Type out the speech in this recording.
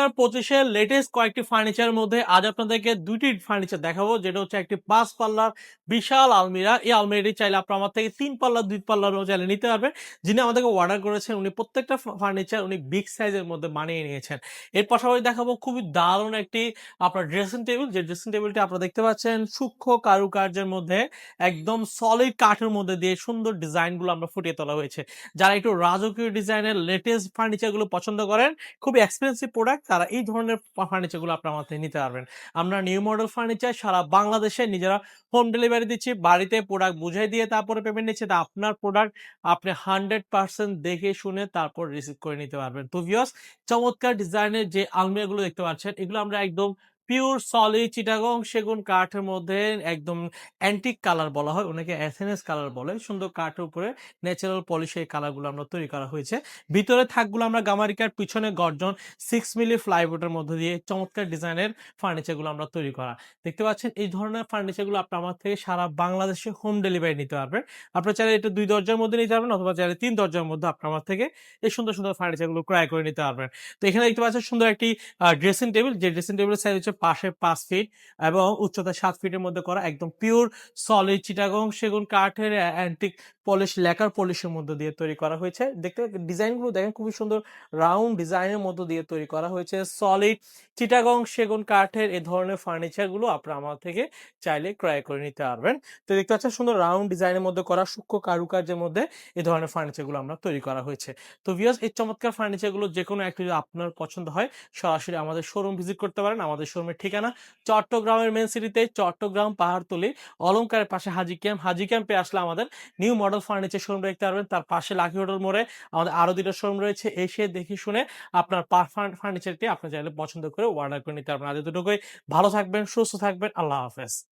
2025 এর লেটেস্ট কয়েকটি ফার্নিচারের মধ্যে আজ আপনাদেরকে ২ টি ফার্নিচার দেখাবো। যেটা হচ্ছে একটি ৫ পাল্লার বিশাল আলমিরা। এই আলমিরাটি চাইলে আপনারা আমার থেকে ৩ পাল্লা, ২ পাল্লারও চাইলে নিতে পারবেন। যিনি আমাদেরকে অর্ডার করেছেন উনি প্রত্যেকটা ফার্নিচার উনি বিগ সাইজের মধ্যে বানিয়ে নিয়েছেন। এর পাশাপাশি দেখাবো খুবই দারুণ একটি আপনার ড্রেসিং টেবিল, যে ড্রেসিং টেবিলটি আপনারা দেখতে পাচ্ছেন সূক্ষ্ম কারুকার্যের মধ্যে একদম সলিড কাঠের মধ্যে দিয়ে সুন্দর ডিজাইনগুলো আমরা ফুটিয়ে তোলা হয়েছে। যারা একটু রাজকীয় ডিজাইনের লেটেস্ট ফার্নিচারগুলো পছন্দ করেন, খুবই এক্সপেন্সিভ প্রোডাক্ট, তারা এই ধরনের ফার্নিচারগুলো আপনার আমার থেকে নিতে পারবেন। আমরা নিউ মডেল ফার্নিচার সারা বাংলাদেশে নিজেরা হোম ডেলিভারি দিচ্ছি। বাড়িতে প্রোডাক্ট বুঝাই দিয়ে তারপরে পেমেন্ট নিচ্ছি। তা আপনার প্রোডাক্ট আপনি 100% দেখে শুনে তারপর রিসিভ করে নিতে পারবেন। তো ভিউয়ার্স, চমৎকার ডিজাইনের যে আলমিরাগুলো দেখতে পাচ্ছেন, এগুলো আমরা একদম পিওর সলিড চিটাগং সেগুন কাঠের মধ্যে একদম অ্যান্টিক কালার বলা হয়, অনেকে এসএনএস কালার বলে। সুন্দর কাঠের উপরে ন্যাচারাল পলিশে এই কালারগুলো আমরা তৈরি করা হয়েছে। ভিতরে থাকগুলো আমরা গামারিকার, পিছনে গর্জন 6 মিলি প্লাইউডের মধ্যে দিয়ে চমৎকার ডিজাইনের ফার্নিচারগুলো আমরা তৈরি করা। দেখতে পাচ্ছেন এই ধরনের ফার্নিচারগুলো আপনি আমার থেকে সারা বাংলাদেশে হোম ডেলিভারি নিতে পারবেন। আপনারা চাইলে এটা ২ দরজার মধ্যে নিতে পারবেন, অথবা চাইলে ৩ দরজার মধ্যে আপনার আমার থেকে এই সুন্দর, সুন্দর ফার্নিচারগুলো ক্রয় করে নিতে পারবেন। তো এখানে দেখতে পাচ্ছেন সুন্দর একটি ড্রেসিং টেবিল, যে ড্রেসিং টেবিলের সাইজ হচ্ছে পাশে ৫ ফিট এবং উচ্চতা ৭ ফিটের মধ্যে করা, একদম পিওর সলিড চিটাগং সেগুন কাঠের অ্যান্টিক পলিশ, ল্যাকার পলিশের মধ্য দিয়ে তৈরি করা হয়েছে। দেখতে ডিজাইনগুলো দেখেন, খুবই সুন্দর রাউন্ড ডিজাইনের মধ্য দিয়ে তৈরি করা হয়েছে। সলিড চিটাগং সেগুন কাঠের এই ধরনের ফার্নিচারগুলো আপনারা আমার থেকে চাইলে ক্রয় করে নিতে পারবেন। তো দেখতে পাচ্ছেন সুন্দর রাউন্ড ডিজাইনের মধ্যে করা, সূক্ষ্ম কারুকার্যের মধ্যে এই ধরনের ফার্নিচারগুলো আমরা তৈরি করা হয়েছে। তো ভিউয়ার্স, এই চমৎকার ফার্নিচারগুলো যেকোনো একটি যদি আপনার পছন্দ হয়, সরাসরি আমাদের শোরুম ভিজিট করতে পারেন। আমাদের শোরুমের ঠিকানা চট্টগ্রামের মেন সিটিতে, চট্টগ্রাম পাহাড়তলী অলংকারের পাশে হাজি ক্যাম্প। হাজি ক্যাম্পে আসলে আমাদের নিউ মডেল ফার্নিচার শোরুম দেখতে পারবেন। তার পাশে লাকি হোটেল মোড়ে আমাদের আরো ২ টা শোরুম রয়েছে। এসে দেখে শুনে আপনার ফার্নিচারটি আপনি চাইলে পছন্দ করে অর্ডার করে নিতে পারবেন। আজ এতটুকুই। ভালো থাকবেন, সুস্থ থাকবেন। আল্লাহ হাফেজ।